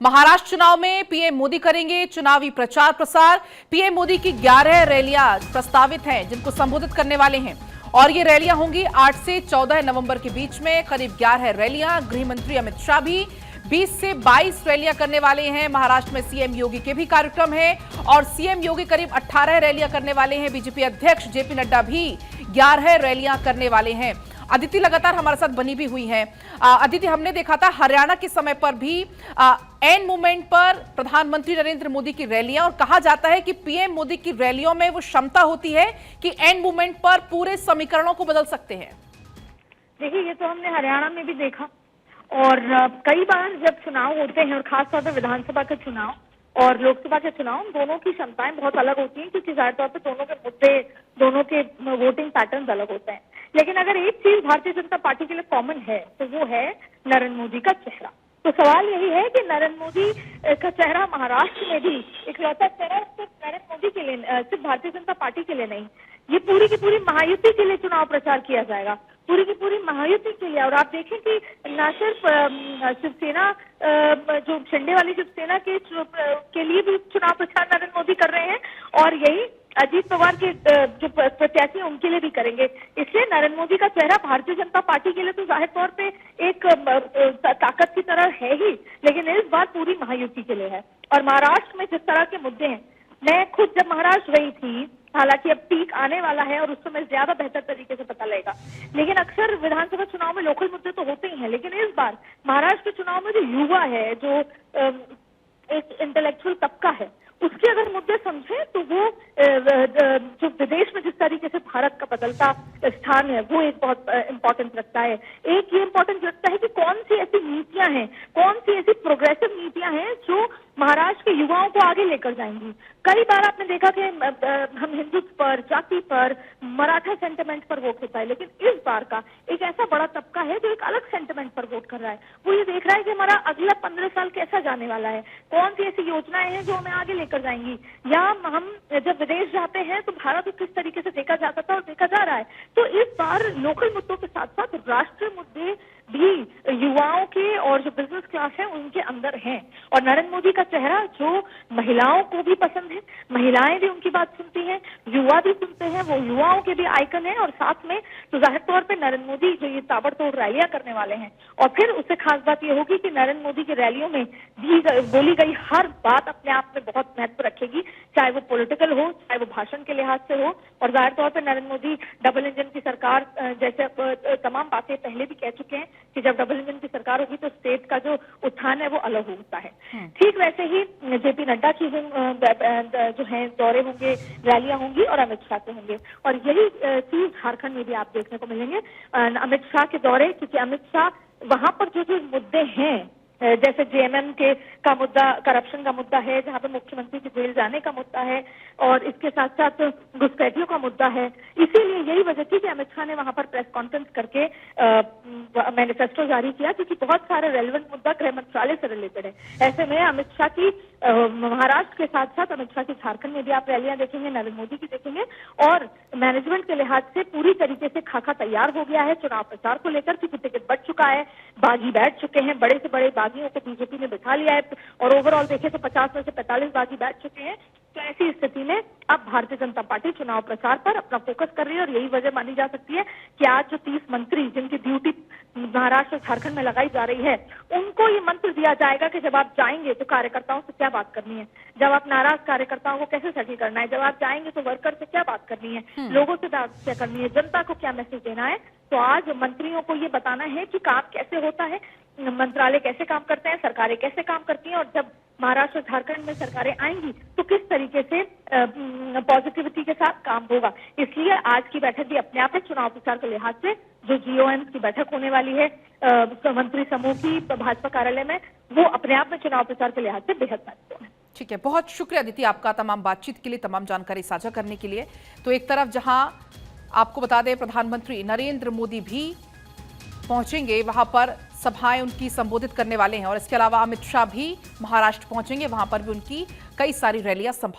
महाराष्ट्र चुनाव में पीएम मोदी करेंगे चुनावी प्रचार प्रसार। पीएम मोदी की 11 रैलियां प्रस्तावित हैं जिनको संबोधित करने वाले हैं और ये रैलियां होंगी 8 से 14 नवंबर के बीच में। करीब 11 रैलियां। गृह मंत्री अमित शाह भी 20 से 22 रैलियां करने वाले हैं। महाराष्ट्र में सीएम योगी के भी कार्यक्रम है और सीएम योगी करीब 18 रैलियां करने वाले हैं। बीजेपी अध्यक्ष जेपी नड्डा भी 11 रैलियां करने वाले हैं। अदिति लगातार हमारे साथ बनी भी हुई हैं। अदिति, हमने देखा था हरियाणा के समय पर भी एंड मोमेंट पर प्रधानमंत्री नरेंद्र मोदी की रैलियां, और कहा जाता है कि पीएम मोदी की रैलियों में वो क्षमता होती है कि एंड मोमेंट पर पूरे समीकरणों को बदल सकते हैं। देखिए, ये तो हमने हरियाणा में भी देखा और कई बार जब चुनाव होते हैं और खासतौर पर विधानसभा के चुनाव और लोकसभा के चुनाव, दोनों की क्षमताएं बहुत अलग होती हैं क्योंकि जाहिर तौर पर दोनों के मुद्दे, दोनों के वोटिंग पैटर्न अलग होते हैं। लेकिन अगर एक चीज भारतीय जनता पार्टी के लिए कॉमन है तो वो है नरेंद्र मोदी का चेहरा। तो सवाल यही है कि नरेंद्र मोदी का चेहरा महाराष्ट्र में भी इकलौता चेहरा सिर्फ नरेंद्र मोदी के लिए, सिर्फ भारतीय जनता पार्टी के लिए नहीं, ये पूरी की पूरी महायुति के लिए चुनाव प्रचार किया जाएगा, पूरी की पूरी महायुति के लिए। और आप देखें कि न सिर्फ शिवसेना, जो शिंदे वाली शिवसेना के लिए भी चुनाव प्रचार नरेंद्र मोदी कर रहे हैं और यही अजीत पवार के जो प्रत्याशी हैं उनके लिए भी करेंगे। इसलिए नरेंद्र मोदी का चेहरा भारतीय जनता पार्टी के लिए तो जाहिर तौर पे एक ताकत की तरह है ही, लेकिन इस बार पूरी महायुति के लिए है। और महाराष्ट्र में जिस तरह के मुद्दे हैं, मैं खुद जब महाराष्ट्र गई थी, हालांकि अब पीक आने वाला है और उस समय ज्यादा बेहतर तरीके से पता लगेगा, लेकिन अक्सर विधानसभा चुनाव में लोकल मुद्दे तो होते ही हैं, लेकिन इस बार महाराष्ट्र के चुनाव में जो युवा है, जो एक इंटेलेक्चुअल तबका है, उसके अगर मुद्दे समझे तो वो जो विदेश में जिस तरीके से भारत का बदलता स्थान है वो एक बहुत इंपॉर्टेंट लगता है। एक ये इंपॉर्टेंट लगता है कि कौन सी ऐसी नीतियां हैं, कौन सी ऐसी प्रोग्रेसिव नीतियां हैं जो महाराष्ट्र के युवाओं को आगे लेकर जाएंगी। कई बार आपने देखा कि हम हिंदुत्व पर, जाति पर, मराठा सेंटिमेंट पर वोट होता है, लेकिन इस बार का एक ऐसा बड़ा तबका है जो एक अलग सेंटिमेंट पर वोट कर रहा है। वो ये देख रहा है कि हमारा अगला 15 साल कैसा जाने वाला है, कौन सी ऐसी योजनाएं हैं जो हमें आगे लेकर जाएंगी, या हम जब विदेश जाते हैं तो भारत को किस तरीके से देखा जाता था और देखा जा रहा है। तो इस बार लोकल मुद्दों के साथ साथ राष्ट्रीय मुद्दे भी युवाओं के और जो बिजनेस क्लास है उनके अंदर हैं। और नरेंद्र मोदी का चेहरा जो महिलाओं को भी पसंद है, महिलाएं भी उनकी बात सुनती हैं, युवा भी सुनते हैं, वो युवाओं के भी आइकन है। और साथ में तो जाहिर तौर पे नरेंद्र मोदी जो ये ताबड़तोड़ रैलियां करने वाले हैं, और फिर उससे खास बात ये होगी कि नरेंद्र मोदी की रैलियों में बोली गई हर बात अपने आप में बहुत महत्व रखेगी, चाहे वो पॉलिटिकल हो, चाहे वो भाषण के लिहाज से हो। और जाहिर तौर पर नरेंद्र मोदी डबल इंजन की सरकार जैसे तमाम बातें पहले भी कह चुके हैं कि जब डबल इंजन की सरकार होगी तो स्टेट का जो उत्थान है वो अलग होता है। ठीक वैसे ही जेपी नड्डा की जो है दौरे होंगे, रैलियां होंगी और अमित शाह के होंगे। और यही चीज झारखंड में भी आप देखने को मिलेंगे, अमित शाह के दौरे, क्योंकि अमित शाह वहां पर जो जो मुद्दे हैं, जैसे जेएमएम के का मुद्दा, करप्शन का मुद्दा है, जहां पे मुख्यमंत्री के जेल जाने का मुद्दा है, और इसके साथ साथ घुसपैठियों का मुद्दा है। इसीलिए यही वजह थी कि अमित शाह ने वहां पर प्रेस कॉन्फ्रेंस करके मैनिफेस्टो जारी किया, क्योंकि बहुत सारे रेलेवेंट मुद्दा गृह मंत्रालय से रिलेटेड है। ऐसे में अमित शाह की महाराष्ट्र के साथ साथ अमित शाह की झारखंड में भी आप रैलियां देखेंगे, नरेंद्र मोदी की देखेंगे। और मैनेजमेंट के लिहाज से पूरी तरीके से खाका तैयार हो गया है चुनाव प्रचार को लेकर, क्योंकि टिकट बढ़ चुका है, बागी बैठ चुके हैं, बड़े से बड़े बागियों को बीजेपी ने बिठा लिया है, और ओवरऑल देखें तो 50 में से 45 बागी बैठ चुके हैं। तो ऐसी स्थिति में अब भारतीय जनता पार्टी चुनाव प्रचार पर अपना फोकस कर रही है, और यही वजह मानी जा सकती है कि आज जो 30 मंत्री जिनकी ड्यूटी महाराष्ट्र और झारखंड में लगाई जा रही है, उनको ये मंत्र दिया जाएगा कि जब आप जाएंगे तो कार्यकर्ताओं से क्या बात करनी है, जब आप नाराज कार्यकर्ताओं को कैसे सेटल करना है, जब आप जाएंगे तो वर्कर से क्या बात करनी है, लोगों से बात क्या करनी है, जनता को क्या मैसेज देना है। तो आज मंत्रियों को ये बताना है कि काम कैसे होता है, मंत्रालय कैसे काम करते हैं, सरकारें कैसे काम करती हैं, और जब महाराष्ट्र झारखंड में सरकारें आएंगी तो किस तरीके से पॉजिटिविटी के साथ काम होगा। इसलिए आज की बैठक भी अपने आप में चुनाव प्रचार के लिहाज से, जो जीओएम की बैठक होने वाली है मंत्री समूह की भाजपा कार्यालय में, वो अपने आप में चुनाव प्रचार के लिहाज से बेहद महत्वपूर्ण है। ठीक है, बहुत शुक्रिया अदिति आपका तमाम बातचीत के लिए, तमाम जानकारी साझा करने के लिए। तो एक तरफ जहां आपको बता दें प्रधानमंत्री नरेंद्र मोदी भी पहुंचेंगे, वहां पर सभाएं उनकी संबोधित करने वाले हैं, और इसके अलावा अमित शाह भी महाराष्ट्र पहुंचेंगे, वहां पर भी उनकी कई सारी रैलियां संभावित